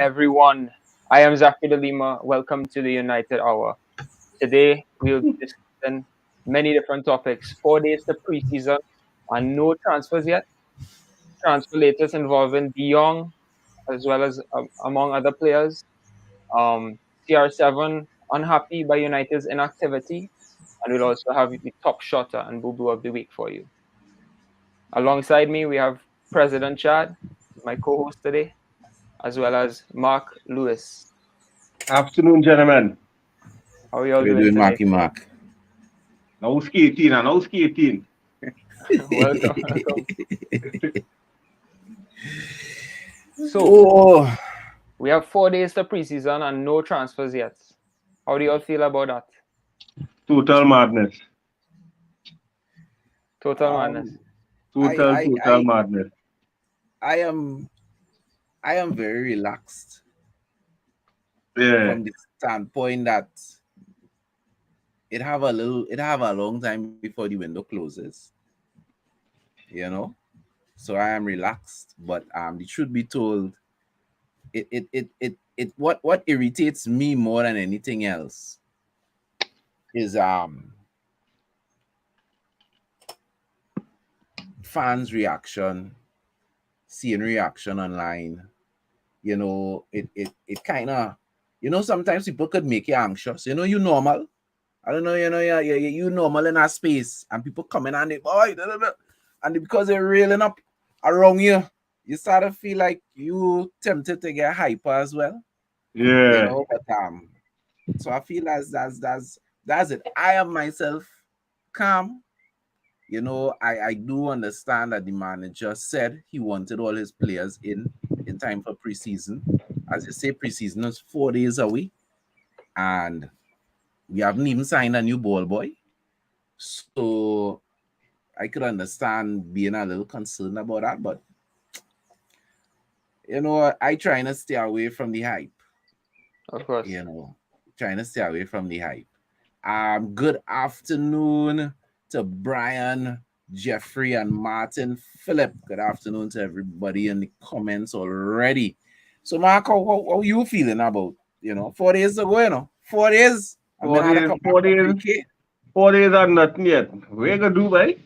everyone. I am Zachary de Lima. Welcome to the United Hour. Today, we'll be discussing many different topics. 4 days to preseason and no transfers yet. Transfer latest involving De Jong as well as among other players. CR7 unhappy by United's inactivity. And we'll also have the top shotter and boo boo of the week for you. Alongside me, we have President Chad, my co host today, as well as Mark Lewis. Afternoon, gentlemen. How are you all We're doing doing today? Marky Mark. Now skating and now skating. Welcome, welcome. So, Oh, we have 4 days to preseason and no transfers yet. How do you all feel about that? Total madness. Total madness. Total madness. I am very relaxed Yeah. from the standpoint that it have a long time before the window closes. You know, so I am relaxed. But the truth be told, what irritates me more than anything else is fans' reaction, seeing reaction online. You know, it kind of, sometimes people could make you anxious. You normal. I don't know, you normal in a space, and people coming and they, boy, and because they're railing up around you, you start to feel like you tempted to get hyper as well. Yeah. But so I feel that's it. I am myself calm. I do understand that the manager said he wanted all his players in time for preseason. As you say, preseason is 4 days away, and we haven't even signed a new ball boy. So I could understand being a little concerned about that, but I trying to stay away from the hype. Of course. Trying to stay away from the hype. Good afternoon to Brian, Jeffrey, and Martin. Philip, good afternoon to everybody in the comments already. So, Mark, how you feeling about, 4 days ago, 4 days? 4 days are nothing yet. We're gonna do, right?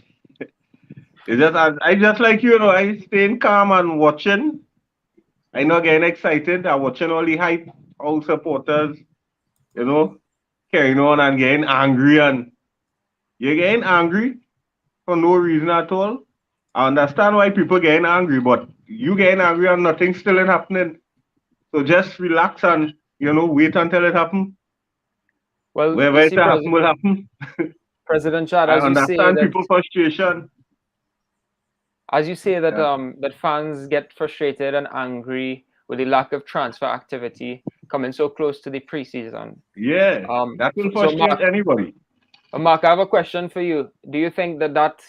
It's just I just like I staying calm and watching. I not getting excited. I'm watching all the hype, all supporters, you know, carrying on and getting angry, and you're getting angry for no reason at all. I understand why people getting angry, but you getting angry and nothing still ain't happening. So just relax and wait until it happens. Well, Wherever you it see, happen will happen. President Chad, I understand people's frustration. as you say that Yeah. that fans get frustrated and angry with the lack of transfer activity coming so close to the preseason. Yeah, that will frustrate anybody. Mark, I have a question for you. Do you think that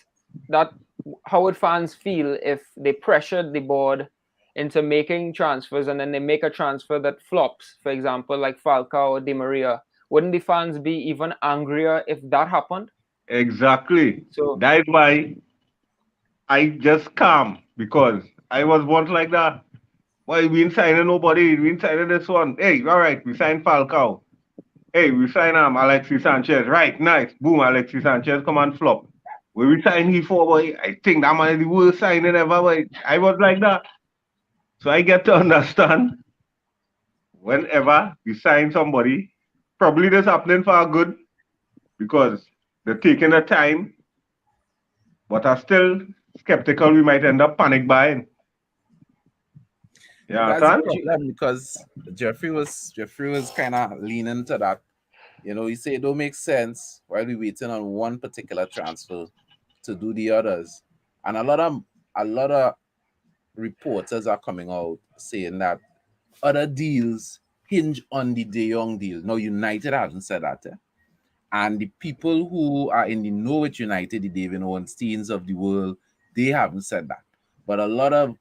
how would fans feel if they pressured the board into making transfers and then they make a transfer that flops, for example, like Falcao or Di Maria? Wouldn't the fans be even angrier if that happened? Exactly. So That is why I just calm, because I was once like that. Why we ain't signing nobody? We ain't signing this one. Hey, all right, we signed Falcao. Hey, we sign Alexis Sanchez. Right, nice. Boom, Alexis Sanchez come and flop. When we sign he for, boy, I think that man is the worst signing ever. Boy. I was like that. So I get to understand whenever we sign somebody, probably this happening for a good, because they're taking the time, but are still skeptical we might end up panic buying. Yeah, That's the problem, because Jeffrey was kind of leaning to that. He said it don't make sense while we waiting on one particular transfer to do the others. And a lot of reporters are coming out saying that other deals hinge on the De Jong deal. Now, United haven't said that. And the people who are in the know with United, the David Ornsteins of the world, they haven't said that. But a lot of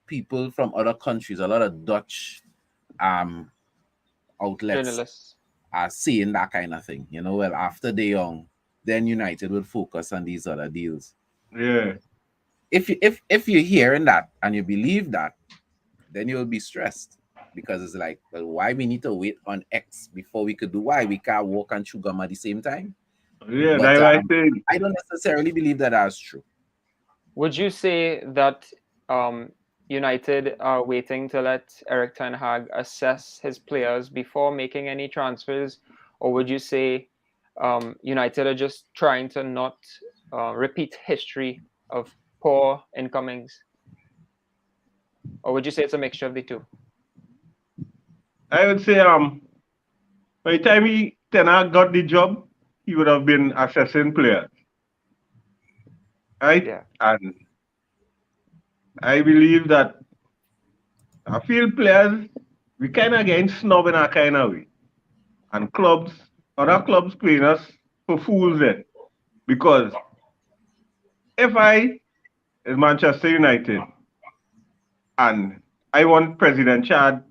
people from other countries, a lot of Dutch outlets journalists are saying that kind of thing. Well, after De Jong, then United will focus on these other deals. Yeah. If you're hearing that and you believe that, then you'll be stressed. because it's like, well, why we need to wait on X before we could do Y? We can't walk and chew gum at the same time. Yeah, But that's I say. I don't necessarily believe that that's true. Would you say that United are waiting to let Erik ten Hag assess his players before making any transfers, or would you say United are just trying to not repeat history of poor incomings, or would you say it's a mixture of the two? I would say by the time Ten Hag got the job, he would have been assessing players, right? Yeah. And I believe that I feel players we kind of getting snob in a kind of way, and other clubs playing us for fools then, because if I is Manchester United and I want President Chad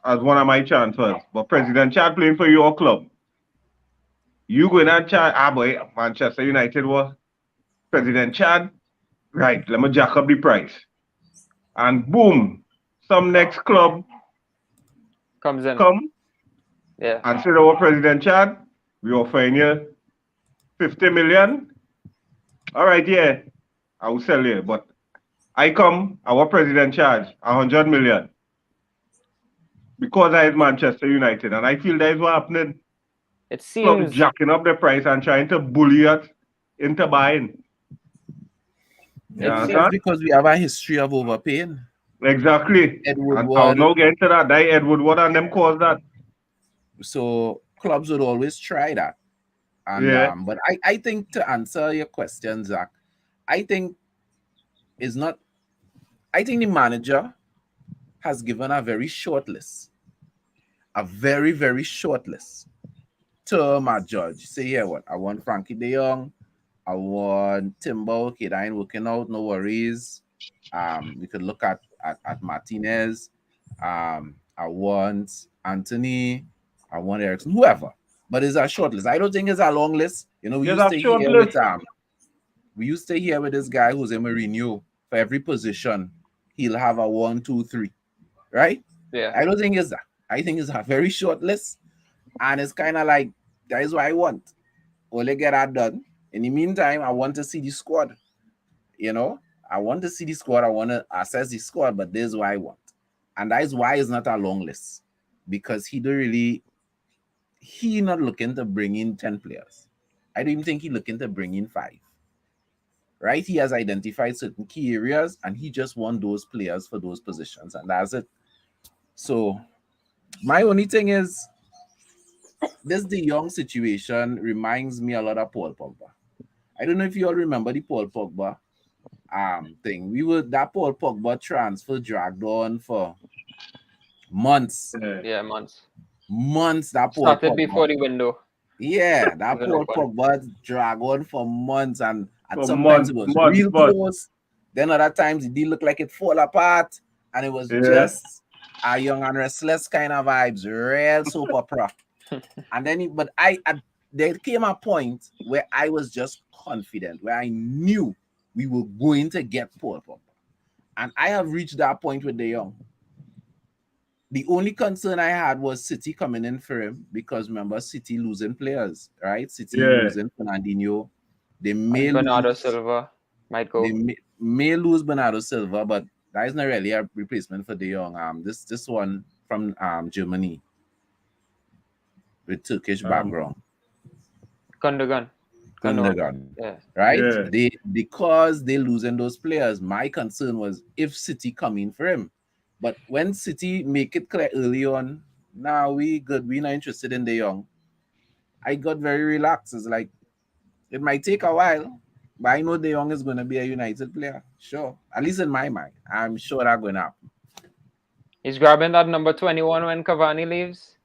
as one of my transfers, but President Chad playing for your club, you go in and chat, boy, Manchester United was President Chad, right, let me jack up the price. And boom, some next club Comes in. come Yeah. and say, our President Chad, we offering you 50 million. All right, yeah, I will sell you. But I come, our President charge 100 million because I is Manchester United. And I feel that is what happening. It Clubs seems jacking up the price and trying to bully us into buying. You It seems- understand? Because we have a history of overpaying. Exactly. Edward And Ward. I'll now get into that. That Edward Ward and them caused that. So clubs would always try that. And Yeah. but I think, to answer your question, Zach, I think the manager has given a very short list. A very, very short list to my judge. Say, yeah, what? I want Frankie de Jong. I want Timber. Okay, that ain't working out. No worries. We could look at Martinez. I want Anthony. I want Erickson. Whoever. But it's a short list. I don't think it's a long list. You know, we It's used a to short hear list. with this guy who's in Mourinho. For every position, he'll have a 1, 2, 3. Right? yeah. I don't think it's that. I think it's a very short list. And it's kind of like, that is what I want. Only get that done. In the meantime, I want to see the squad. You know, I want to see the squad. I want to assess the squad, but this is what I want. And that is why it's not a long list. Because he not looking to bring in 10 players. I don't even think he's looking to bring in 5. Right? He has identified certain key areas and he just wants those players for those positions. And that's it. So my only thing is, this De Jong situation reminds me a lot of Paul Pogba. I don't know if you all remember the Paul Pogba thing. That Paul Pogba transfer dragged on for months. Yeah, months. That Paul Started Pogba. before the window. Yeah, that Even Paul open. Pogba dragged on for months, and For sometimes it months, was real months. close. Then other times it did look like it fall apart, and it was Yeah. just a Young and Restless kind of vibes, real soap opera. And then, there came a point where I was just confident, where I knew we were going to get Paul Pogba. And I have reached that point with De Jong. The only concern I had was City coming in for him, because remember, City losing players, right? City losing Fernandinho. They may Bernardo lose Silva might go. They may lose Bernardo Silva, but that is not really a replacement for De Jong. This one from Germany with Turkish background. Gundogan. Yeah. Right? Yeah. Because they losing those players. My concern was if City come in for him. But when City make it clear early on, nah, we good. We're not interested in De Jong. I got very relaxed. It's like, it might take a while, but I know De Jong is going to be a United player. Sure. At least in my mind. I'm sure that's going to happen. He's grabbing that number 21 when Cavani leaves.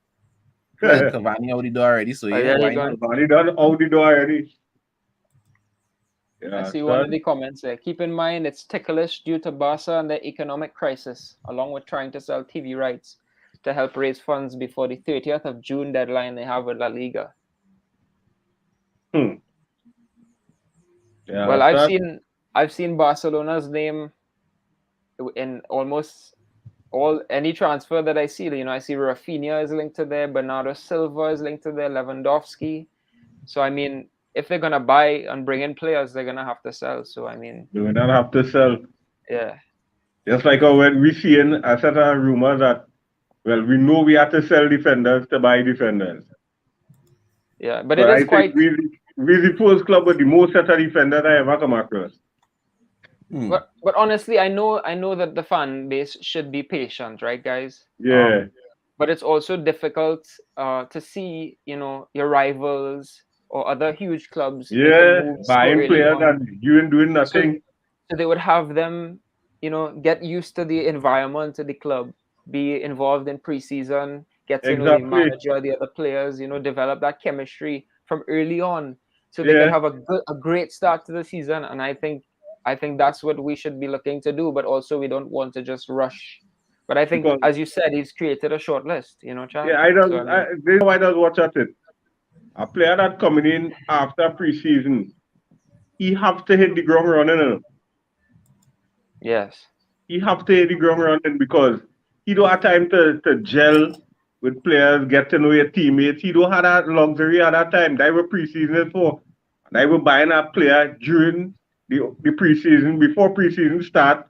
Well, Cavani out the door already, so yeah, why not? Cavani done out the door already. I see one of the comments there. Keep in mind it's ticklish due to Barca and the economic crisis, along with trying to sell TV rights to help raise funds before the 30th of June deadline they have with La Liga. Yeah, Well, I've seen Barcelona's name in almost any transfer that I see, I see Rafinha is linked to there, Bernardo Silva is linked to there, Lewandowski. So I mean, if they're gonna buy and bring in players, they're gonna have to sell. So I mean, You will not have to sell. yeah, Just like when we see in a certain rumor that, well, we know we have to sell defenders to buy defenders. yeah. But it But is I think quite. we the first club with the most set of defenders I ever come across. But honestly, I know that the fan base should be patient, right, guys? Yeah. But it's also difficult to see, your rivals or other huge clubs making Yeah. moves so Buying early players on. and you ain't doing So, nothing. so they would have them, get used to the environment of the club, be involved in preseason, get to know the Exactly. manager, the other players, develop that chemistry from early on, so they can Yeah. have a great start to the season. And I think that's what we should be looking to do. But also we don't want to just rush. But I think, Because as you said, he's created a short list, Chad. yeah, I So I don't mean, this is how I don't watch at it. A player that coming in after preseason, he have to hit the ground running. yes, He have to hit the ground running because he don't have time to gel with players, get to know your teammates. He don't have that luxury at that time. That was preseason is for. And I was buying a player during the preseason, before preseason start.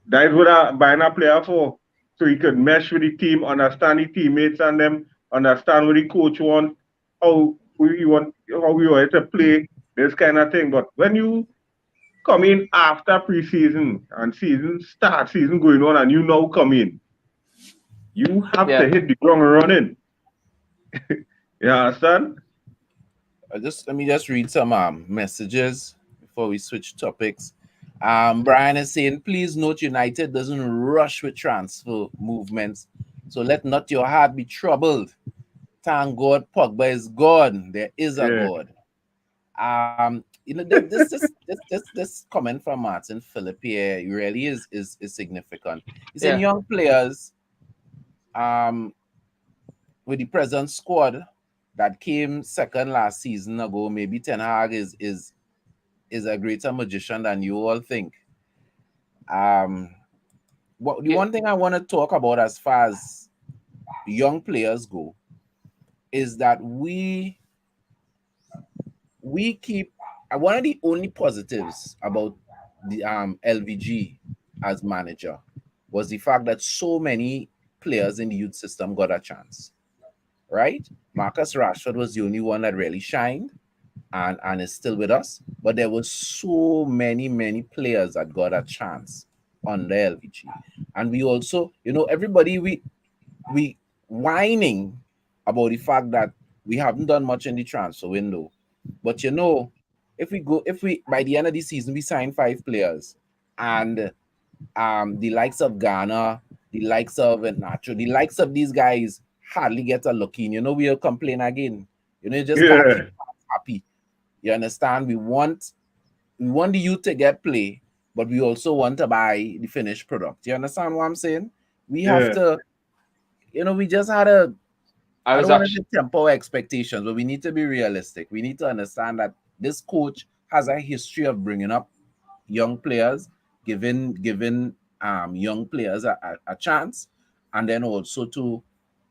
That's what I buying a player for. So he could mesh with the team, understand the teammates and them, understand what the coach want, how we want to play, this kind of thing. But when you come in after preseason and season going on, and you now come in, you have to yeah, hit the ground running. You understand? Let me just read some messages before we switch topics. Brian is saying, please note United doesn't rush with transfer movements, so let not your heart be troubled. Thank God Pogba is gone. There is a Yeah. God. This comment from Martin Philip here really is significant. He's saying yeah, young players with the present squad that came second last season ago, maybe Ten Hag is a greater magician than you all think. The one thing I want to talk about as far as young players go is that we keep one of the only positives about the LVG as manager was the fact that so many players in the youth system got a chance. Right? Marcus Rashford was the only one that really shined and is still with us. But there was so many players that got a chance on the LVG. And we also, everybody we whining about the fact that we haven't done much in the transfer window. But if we by the end of the season we sign 5 players and the likes of Ghana, the likes of Nacho, the likes of these guys hardly get a look in. We'll complain again. You just can't keep Yeah. happy. You understand? We want the youth to get play, but we also want to buy the finished product. You understand what I'm saying? We have Yeah. to, we just had a I I was don't want to actually temper expectations, but we need to be realistic. We need to understand that this coach has a history of bringing up young players, giving young players a chance, and then also to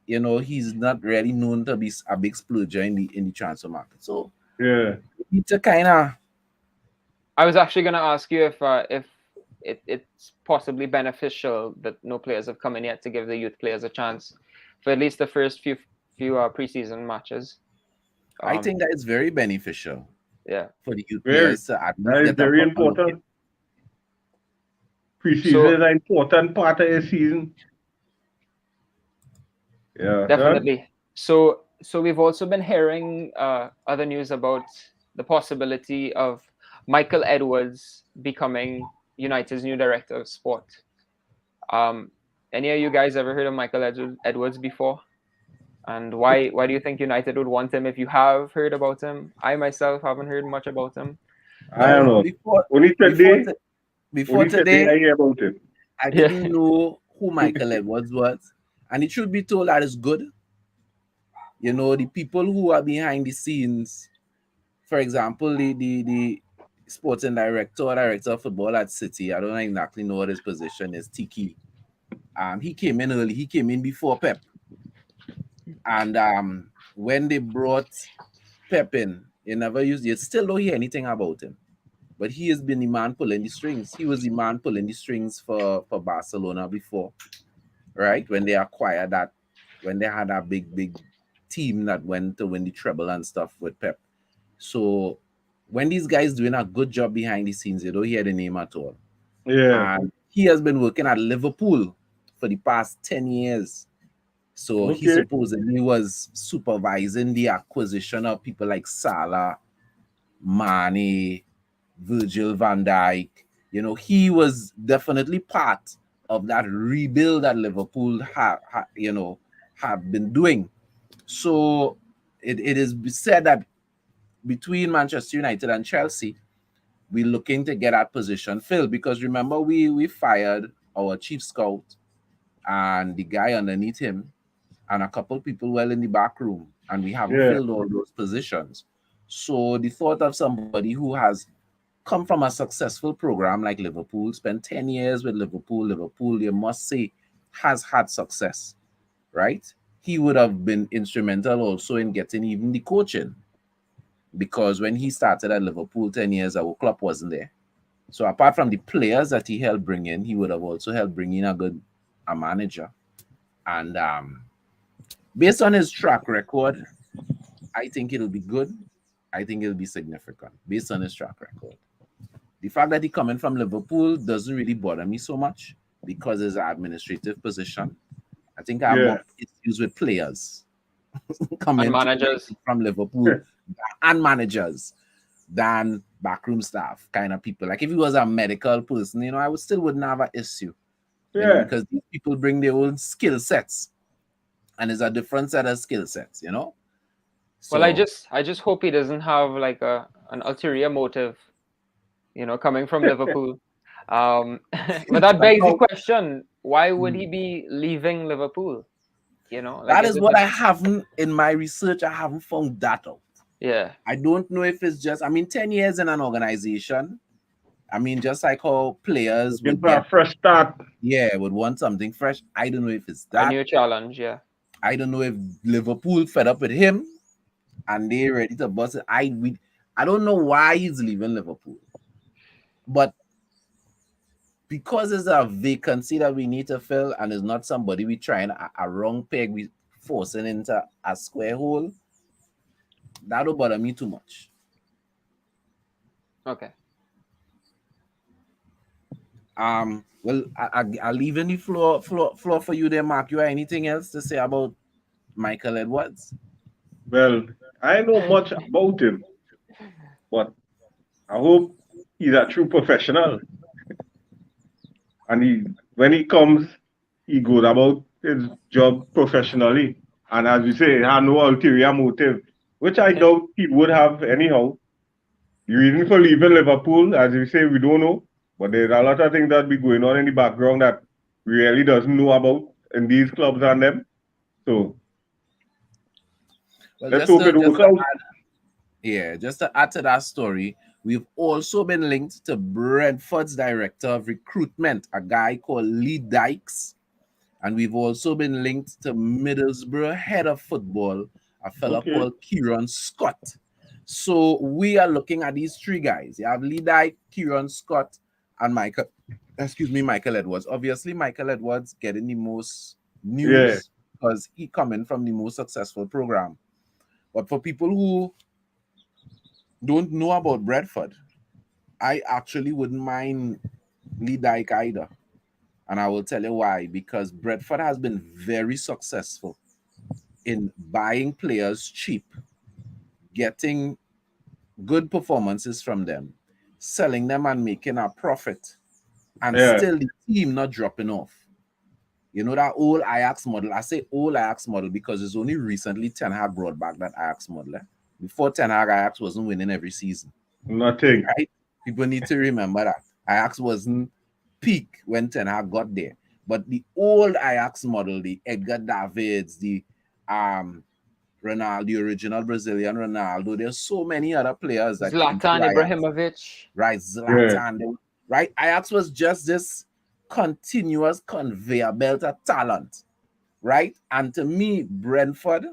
he's not really known to be a big splurger in the transfer market. So Yeah. we need to kind of I was actually going to ask you if it's possibly beneficial that no players have come in yet to give the youth players a chance for at least the first few preseason matches. I think that is very beneficial Yeah. for the youth Very. players to at least That is get a very proper look in. important. Preseason So is an important part of the season. Yeah, son. definitely. So we've also been hearing other news about the possibility of Michael Edwards becoming United's new director of sport. Um, any of you guys ever heard of Michael Edwards before? And why do you think United would want him if you have heard about him? I myself haven't heard much about him. I don't Now know. before Only before today, t- before only today today, I hear about it. I Yeah, didn't know who Michael Edwards was, and it should be told that is good. The people who are behind the scenes, for example, the sporting director or director of football at City. I don't exactly know what his position is. Tiki. He came in early. He came in before Pep. And when they brought Pep in, you still don't hear anything about him. But he has been the man pulling the strings. He was the man pulling the strings for Barcelona before, right? When they acquired that, when they had that big team that went to win the treble and stuff with Pep. So when these guys doing a good job behind the scenes, you don't hear the name at all. Yeah. And he has been working at Liverpool for the past 10 years. So he supposedly was supervising the acquisition of people like Salah, Mane, Virgil van Dijk. He was definitely part of that rebuild that Liverpool have been doing. So it is said that between Manchester United and Chelsea, we're looking to get that position filled, because remember we fired our chief scout and the guy underneath him and a couple people well in the back room, and we haven't filled all those positions. So the thought of somebody who has come from a successful program like Liverpool, spent 10 years with Liverpool, you must say, has had success, right? He would have been instrumental also in getting even the coaching, because when he started at Liverpool 10 years ago, Klopp wasn't there. So apart from the players that he helped bring in, he would have also helped bring in a manager. And based on his track record, I think it'll be good. I think it'll be significant based on his track record. The fact that he coming from Liverpool doesn't really bother me so much, because it's an administrative position. I think I have more issues with players coming and managers from Liverpool and managers than backroom staff kind of people. Like if he was a medical person, I wouldn't have an issue. Because these people bring their own skill sets, and it's a different set of skill sets. So, well, I just hope he doesn't have like an ulterior motive, coming from Liverpool. But that begs the question: why would he be leaving Liverpool? That is what I haven't in my research. I haven't found that out. Yeah, I don't know if it's just. 10 years in an organization. Just like how players would get a fresh start. Yeah, would want something fresh. I don't know if it's that. A new challenge, yeah. I don't know if Liverpool fed up with him and they ready to bust it. I don't know why he's leaving Liverpool. But because there's a vacancy that we need to fill, and it's not somebody we trying a wrong peg, we forcing into a square hole, that don't bother me too much. Okay. Well, I'll leave in the floor for you there, Mark. You have anything else to say about Michael Edwards? Well, I know much about him, but I hope he's a true professional. And when he comes, he goes about his job professionally. And as you say, he had no ulterior motive, which I doubt he would have anyhow. The reason for leaving Liverpool, as you say, we don't know. But there's a lot of things that be going on in the background that we really doesn't know about in these clubs and them. So let's hope it works out. Just to add to that story, we've also been linked to Brentford's director of recruitment, a guy called Lee Dykes. And we've also been linked to Middlesbrough head of football, a fellow called Kieran Scott. So we are looking at these three guys. You have Lee Dykes, Kieran Scott, and Michael Edwards. Obviously, Michael Edwards getting the most news because he coming from the most successful program. But for people who don't know about Brentford, I actually wouldn't mind Lee Dykes either. And I will tell you why. Because Brentford has been very successful in buying players cheap, getting good performances from them, selling them and making a profit, and still the team not dropping off. You know that old Ajax model? I say old Ajax model because it's only recently Ten Hag brought back that Ajax model. Before Ten Hag, Ajax wasn't winning every season. Nothing. Right? People need to remember that. Ajax wasn't peak when Ten Hag got there. But the old Ajax model, the Edgar Davids, the Ronaldo, the original Brazilian Ronaldo, there's so many other players Zlatan Ibrahimovic. Right, Zlatan. Yeah. Right? Ajax was just this continuous conveyor belt of talent, right? And to me, Brentford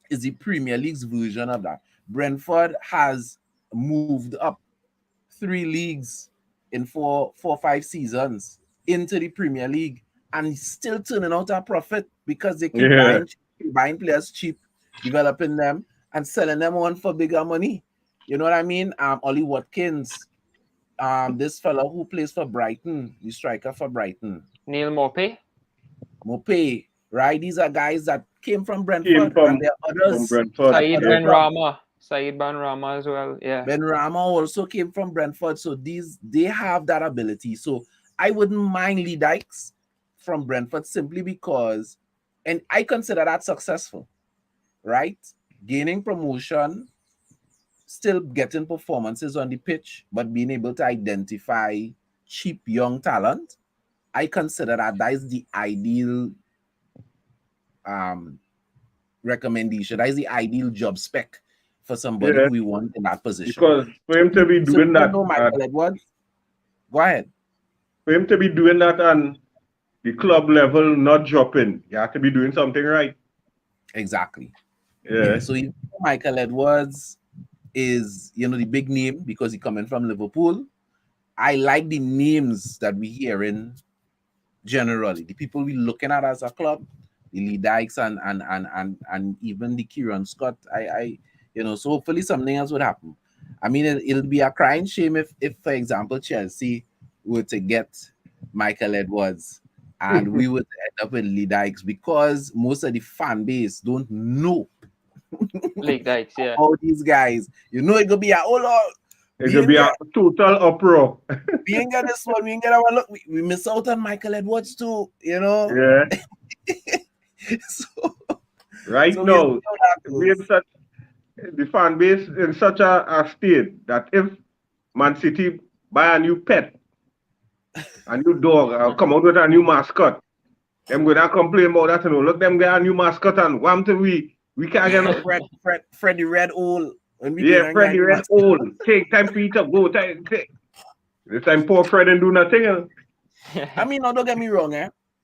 is the Premier League's version of that. Brentford has moved up 3 leagues in 5 seasons into the Premier League and still turning out a profit because they keep buying players cheap, developing them and selling them on for bigger money. You know what I mean? Ollie Watkins, this fellow who plays for Brighton, the striker for Brighton, Neil Mopey, right? These are guys that came from Brentford, and there are others. From Brentford. Saeed Ben Rama as well. Yeah. Ben Rama also came from Brentford, so they have that ability. So I wouldn't mind Lee Dykes from Brentford simply because, and I consider that successful, right? Gaining promotion, still getting performances on the pitch, but being able to identify cheap young talent. I consider that is the ideal recommendation. That is the ideal job spec for somebody who we want in that position. Because for him to be doing that, Michael Edwards, go ahead. For him to be doing that on the club level, not dropping, you have to be doing something right. Exactly. Yeah. So Michael Edwards is, the big name because he's coming from Liverpool. I like the names that we hearing generally. The people we looking at as a club, the Lee Dykes and even the Kieran Scott. So hopefully something else would happen. I mean, it'll be a crying shame if for example, Chelsea were to get Michael Edwards and we would end up with Lee Dykes because most of the fan base don't know Lee Dykes, yeah. All these guys. It could be a whole lot. It could be a total uproar. We ain't got this one. We ain't got our look. We miss out on Michael Edwards too, Yeah. Now, the fan base in such a state that if Man City buy a new pet, a new dog, or come out with a new mascot, them gonna complain about that. Look, them get a new mascot and wham to we can't get no Freddie Red Owl. Freddie Red Owl. Take time for you to go. This time poor Fred didn't do nothing. I mean, don't get me wrong,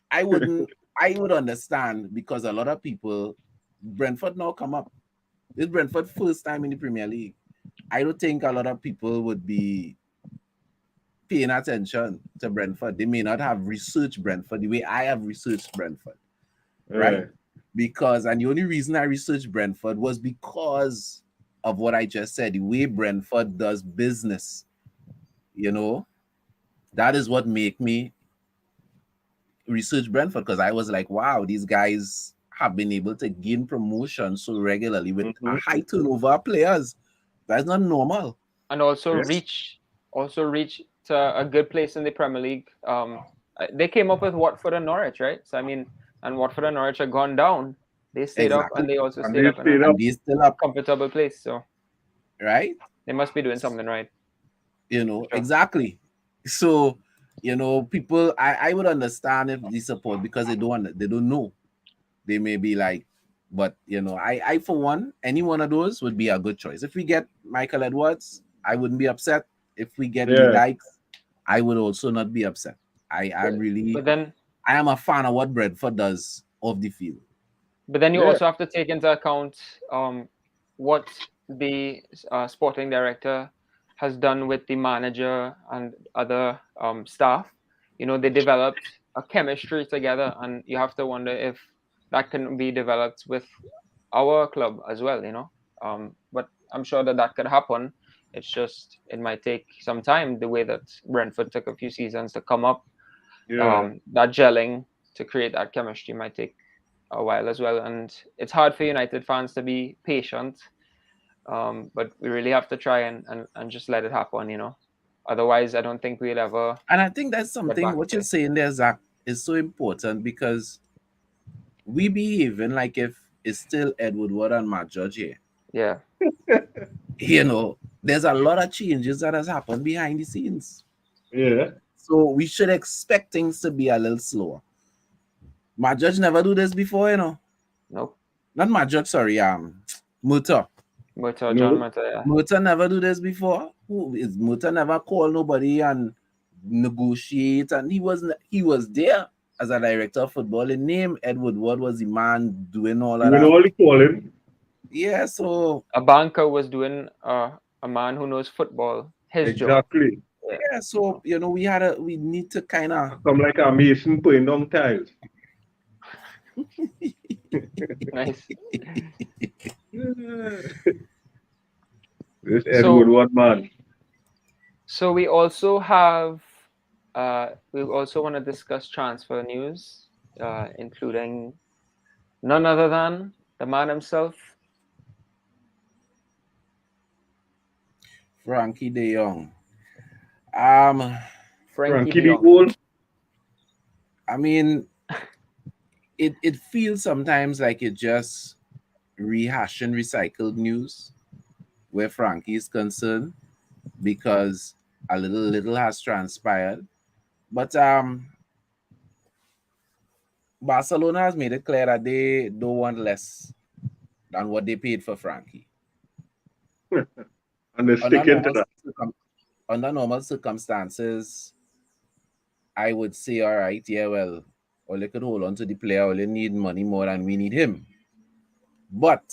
I would understand because a lot of people, Brentford now come up. This Brentford first time in the Premier League. I don't think a lot of people would be paying attention to Brentford. They may not have researched Brentford the way I have researched Brentford, right? Because, and the only reason I researched Brentford was because of what I just said, the way Brentford does business. That is what made me research Brentford, because I was like, wow, these guys have been able to gain promotion so regularly with a high turnover of players. That's not normal. And also reach to a good place in the Premier League. They came up with Watford and Norwich, right? So I mean, and Watford and Norwich have gone down. They stayed up, and they also stayed up in a comfortable place. So, right? They must be doing something right. Exactly. So, people, I would understand if they support because they don't know. They may be like, but I for one, any one of those would be a good choice. If we get Michael Edwards, I wouldn't be upset. If we get Lee Dykes, I would also not be upset. I am a fan of what Brentford does off the field. But then you also have to take into account what the sporting director has done with the manager and other staff. They developed a chemistry together, and you have to wonder if that can be developed with our club as well, but I'm sure that could happen. It's just, it might take some time, the way that Brentford took a few seasons to come up. That gelling to create that chemistry might take a while as well, and it's hard for United fans to be patient, but we really have to try and just let it happen, otherwise I don't think we'll ever. And I think that's something what you're saying there, Zach, is so important, because we behaving like if it's still Edward Ward and Matt Judge here. Yeah. There's a lot of changes that has happened behind the scenes. Yeah. So we should expect things to be a little slower. Matt Judge never do this before, Nope. Not Matt Judge, sorry, Mutter. John Mutter, yeah. Mutter never do this before. Mutter never call nobody and negotiate, and he was there as a director of football. The name Ed Woodward was the man doing all of Even that. all the calling. Yeah, so A banker was doing a man who knows football his job. Exactly. yeah, so we need to kind of Come like a mason putting down tiles. Nice. This Ed So Woodward man. so we also have we also want to discuss transfer news, including none other than the man himself. Frankie De Jong. Frankie Frankie de the Jong. Old. I mean, it feels sometimes like it just rehashing recycled news where Frankie is concerned, because a little has transpired. But Barcelona has made it clear that they don't want less than what they paid for Frankie. And they're sticking to that. Under normal circumstances, I would say, all right, yeah, well, Ole could hold on to the player. Ole need money more than we need him. But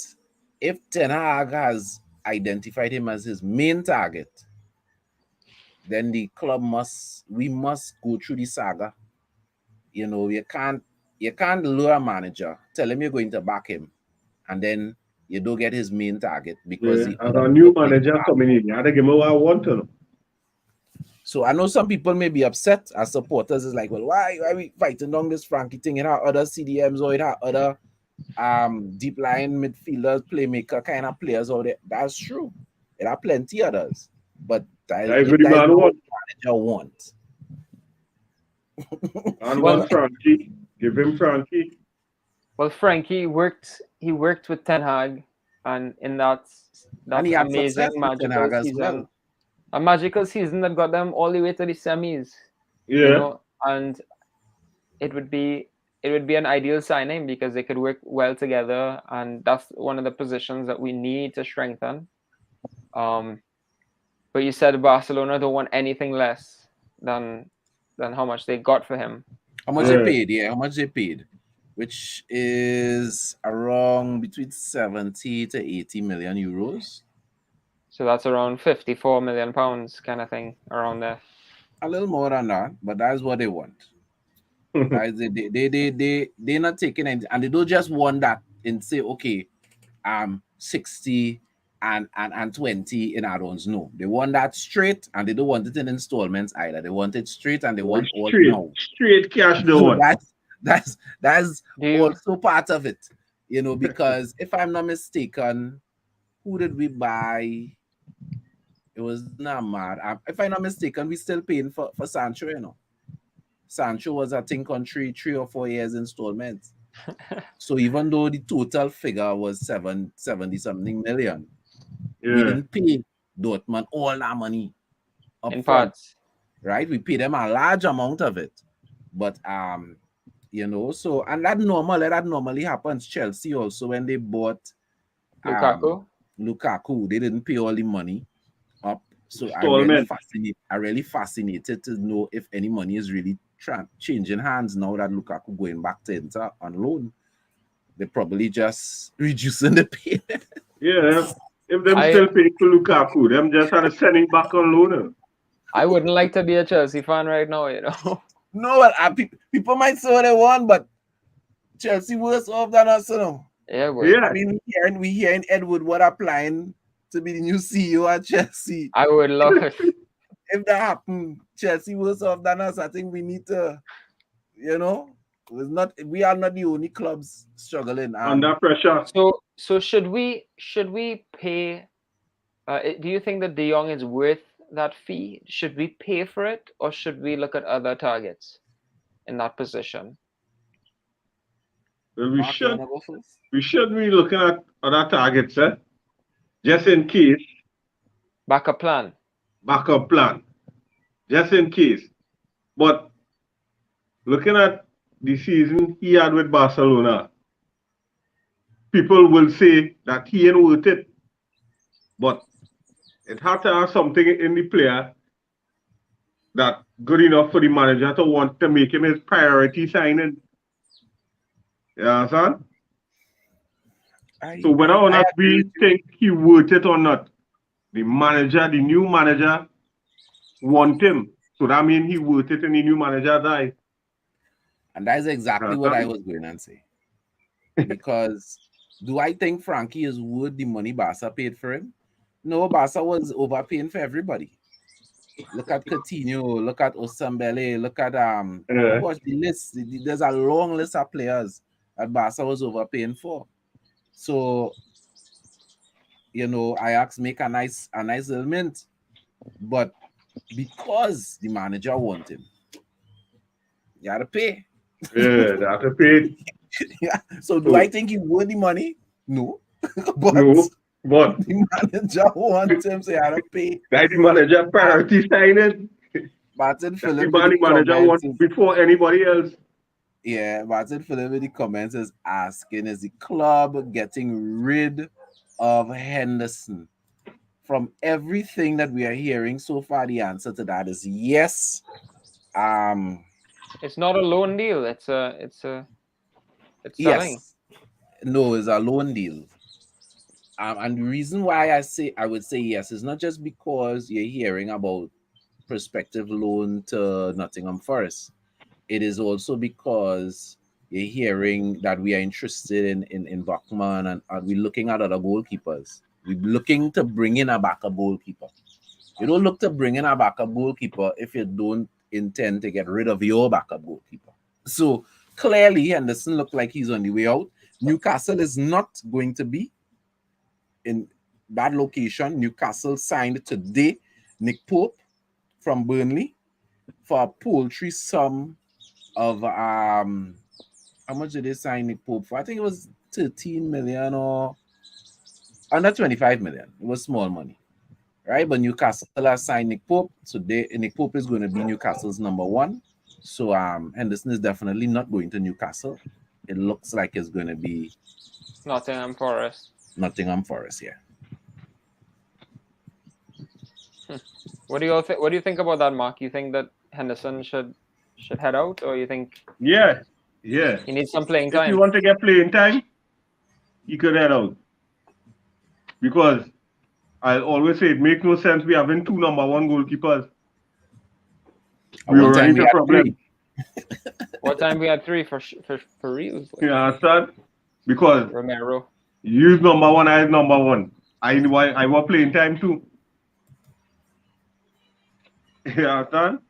if Ten Hag has identified him as his main target, then the club must go through the saga. You know, you can't lure a manager, tell him you're going to back him, and then you don't get his main target because Yeah. the As other a new people manager coming in, you had to give me what I want to know. So I know some people may be upset as supporters. Is like, well, why are we fighting on this Frankie thing? It had other CDMs or it had other deep line midfielders, playmaker kind of players out there. That's true. There are plenty others. But That's if what the that is man what want. manager wants. And Well- want Frankie. Give him Frankie. Well, Frankie worked with Ten Hag, and in that And he had amazing success with Ten magical Hag as season, well. a magical season that got them all the way to the semis. Yeah. You know, and it would be an ideal signing because they could work well together, and that's one of the positions that we need to strengthen. But you said Barcelona don't want anything less than how much they got for him. How much Yeah. they paid? Yeah, how much they paid, which is around between 70 to 80 million euros. So that's around 54 million pounds kind of thing around there. A little more than that, but that's what they want. Guys, they're not taking anything, and they don't just want that and say, okay, 60 and 20 in add-ons. No, they want that straight, and they don't want it in installments either. They want it straight, and they want all now. Straight cash they So want. that's Do you- also part of it, you know, because if I'm not mistaken, who did we buy? It was not mad. If I'm not mistaken, we still paying for Sancho, you know. Sancho was, I think, on 3 or 4 years installments. So even though the total figure was 70 something million, we Yeah. didn't pay Dortmund all that money up in front, parts. right? We paid them a large amount of it. But you know, so and that normally happens. Chelsea also, when they bought Lukaku, they didn't pay all the money up. So Installment. I'm really fascinated to know if any money is really changing hands now that Lukaku going back to Inter on loan. They're probably just reducing the payment. Yeah. If them still paying for Lukaku, them just had to send him back on loan. I wouldn't like to be a Chelsea fan right now, you know. No, well, people might say what they want, but Chelsea worse off than us, you know. Yeah, boy. Yeah. I mean, we hearing Ed Woodward applying to be the new CEO at Chelsea. I would love it. If that happened, Chelsea worse off than us. I think we need to, you know, we are not the only clubs struggling. Under pressure. So should we pay? Do you think that De Jong is worth that fee? Should we pay for it, or should we look at other targets in that position? Well, Mark, you wanna go first? we should be looking at other targets, just in case. Backup plan. Backup plan, just in case. But looking at the season he had with Barcelona, people will say that he ain't worth it. But it had to have something in the player that good enough for the manager to want to make him his priority signing. You understand? So whether or I not agree we with you. think he worth it or not, the manager, the new manager, want him. So that means he worth it in the new manager's eye. And that's exactly what I Understand? was going to say. Because do I think Frankie is worth the money Barca paid for him? No, Barca was overpaying for everybody. Look at Coutinho, look at Osambele, look at you Yeah. watch the list. There's a long list of players that Barca was overpaying for. So Ajax make a nice little mint, but because the manager want him, you gotta pay. Yeah, that's a pay. Yeah. So do I So think he worth the money? No, but no, but the manager wants him, so you gotta pay. that the manager Um, priority signing. Martin That the Phillip with the manager comments want is before anybody else. Martin Phillip with the comments is asking, is the club getting rid of Henderson? From everything that we are hearing so far, the answer to that is yes. It's not a loan deal. It's selling. Yes. No, it's a loan deal. And the reason why I would say yes is not just because you're hearing about prospective loan to Nottingham Forest. It is also because you're hearing that we are interested in Bachman, and we're looking at other goalkeepers. We're looking to bring in a backup goalkeeper. You don't look to bring in a backup goalkeeper if you don't intend to get rid of your backup goalkeeper. So clearly, Henderson looked like he's on the way out. Newcastle is not going to be in that location. Newcastle signed today Nick Pope from Burnley for a paltry sum of how much did they sign Nick Pope for? I think it was 13 million or under 25 million. It was small money, right? But Newcastle has signed Nick Pope, so Nick Pope is going to be Newcastle's number one. So Henderson is definitely not going to Newcastle. It looks like it's going to be Nottingham Forest. Nottingham Forest, yeah. What do you think about that, Mark? You think that Henderson should head out, or you think Yeah, he needs some playing If you time? want to get playing time, you could head out. Because I always say it makes no sense we having two number one goalkeepers. At We one will run time we into had problems. What time we had three for real? You understand? Because Romero. you use number one, I use number one. I want playing time too. You understand?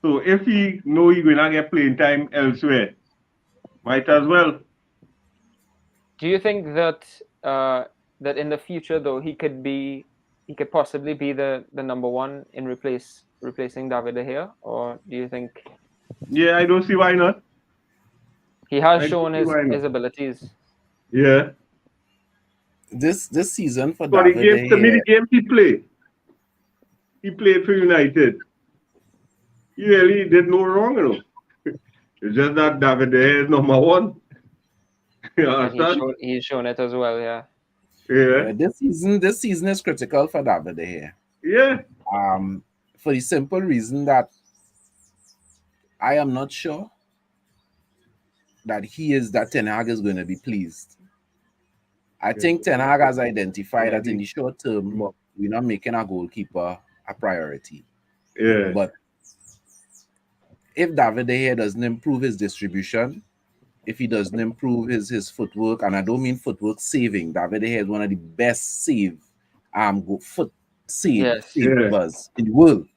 So if he know he's gonna get playing time elsewhere, might as well. Do you think that that in the future though he could possibly be the number one in replacing David De Gea, or do you think Yeah, I don't see why not. he has I don't shown see why not. his abilities? Yeah. This season for For the David game, De to me, Gea, the game he played for United. He really did no wrong, you know. It's just that David De Gea is number one. You And understand? he's shown it as well, yeah. Yeah. this season is critical for David De Gea. Yeah. For the simple reason that I am not sure that Ten Hag is going to be pleased. I think Ten Hag has identified that in the short term, we're not making our goalkeeper a priority. Yeah. But if David De Gea doesn't improve his distribution, if he doesn't improve his footwork, and I don't mean footwork saving, David De Gea is one of the best foot savers in the world.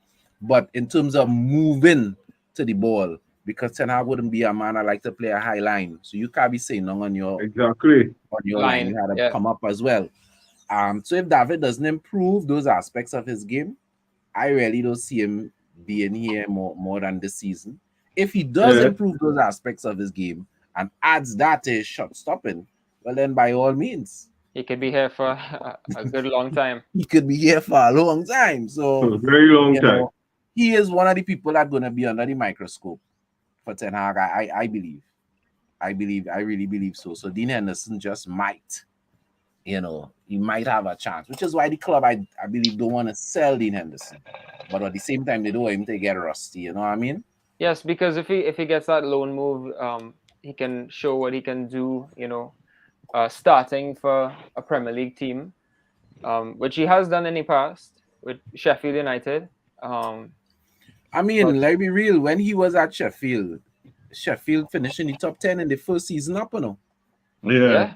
But in terms of moving to the ball, because Ten Hag wouldn't be a man I like to play a high line, so you can't be saying no on your line. You had to come up as well. So if David doesn't improve those aspects of his game, I really don't see him being here more than this season. If he does improve those aspects of his game and adds that to his shot stopping, well then by all means, he could be here for a good long time. He could be here for a long time. So a very long time. He is one of the people that are going to be under the microscope for Ten Hag. I believe. I really believe so. So Dean Henderson just might he might have a chance, which is why the club, I believe, don't want to sell Dean Henderson. But at the same time, they don't want him to get rusty, you know what I mean? Yes, because if he gets that loan move, he can show what he can do. Starting for a Premier League team, which he has done in the past with Sheffield United. I mean, let's be real. When he was at Sheffield finishing the top 10 in the first season up, Yeah.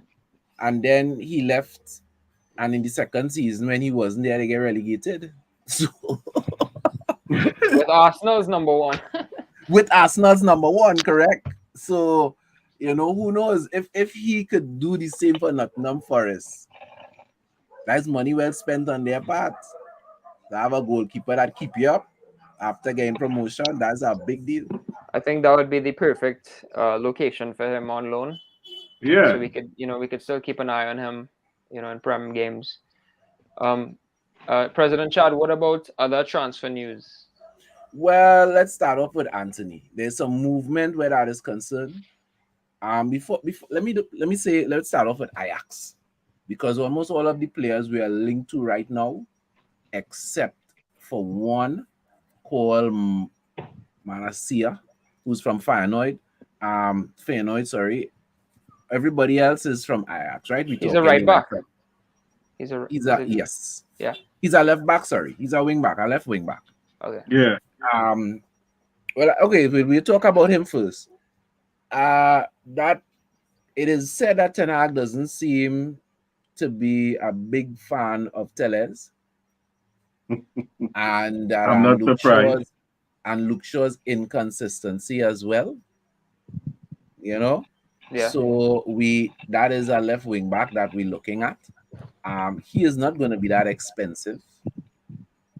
And then he left, and in the second season, when he wasn't there, they get relegated. So with Arsenal's number one. With Arsenal's number one, correct? So, who knows if he could do the same for Nottingham Forest. That's money well spent on their part. To have a goalkeeper that keep you up after getting promotion, that's a big deal. I think that would be the perfect location for him on loan. Yeah. So we could still keep an eye on him, in Prem games. President Chad, what about other transfer news? Well, let's start off with Anthony. There's some movement where that is concerned. Before let's start off with Ajax, because almost all of the players we are linked to right now, except for one called Manasia, who's from Feyenoord. Everybody else is from Ajax, right? He's a right back. Yes. Yeah. He's a left back. Sorry, he's a wing back. A left wing back. Okay. Yeah. Well, okay. We'll talk about him first. That it is said that Ten Hag doesn't seem to be a big fan of Tellez, and that I'm not surprised. Luke Shaw's inconsistency as well. Yeah. So that is a left wing back that we're looking at. He is not going to be that expensive.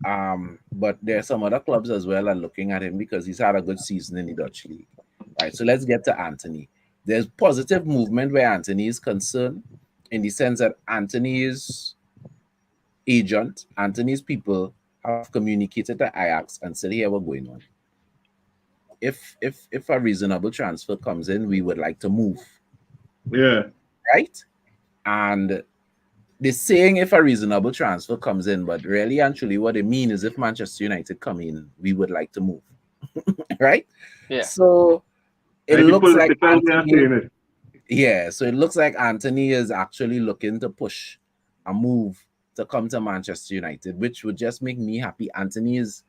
But there are some other clubs as well are looking at him because he's had a good season in the Dutch league. Right. So let's get to Anthony. There's positive movement where Anthony is concerned, in the sense that Anthony's agent, Anthony's people have communicated to Ajax and said, "Here, what's going on? If a reasonable transfer comes in, we would like to move." Yeah. Right? And they're saying if a reasonable transfer comes in, but really and truly what they mean is if Manchester United come in, we would like to move. Right? Yeah. So it looks like Anthony, so it looks like Anthony is actually looking to push a move to come to Manchester United, which would just make me happy. Anthony is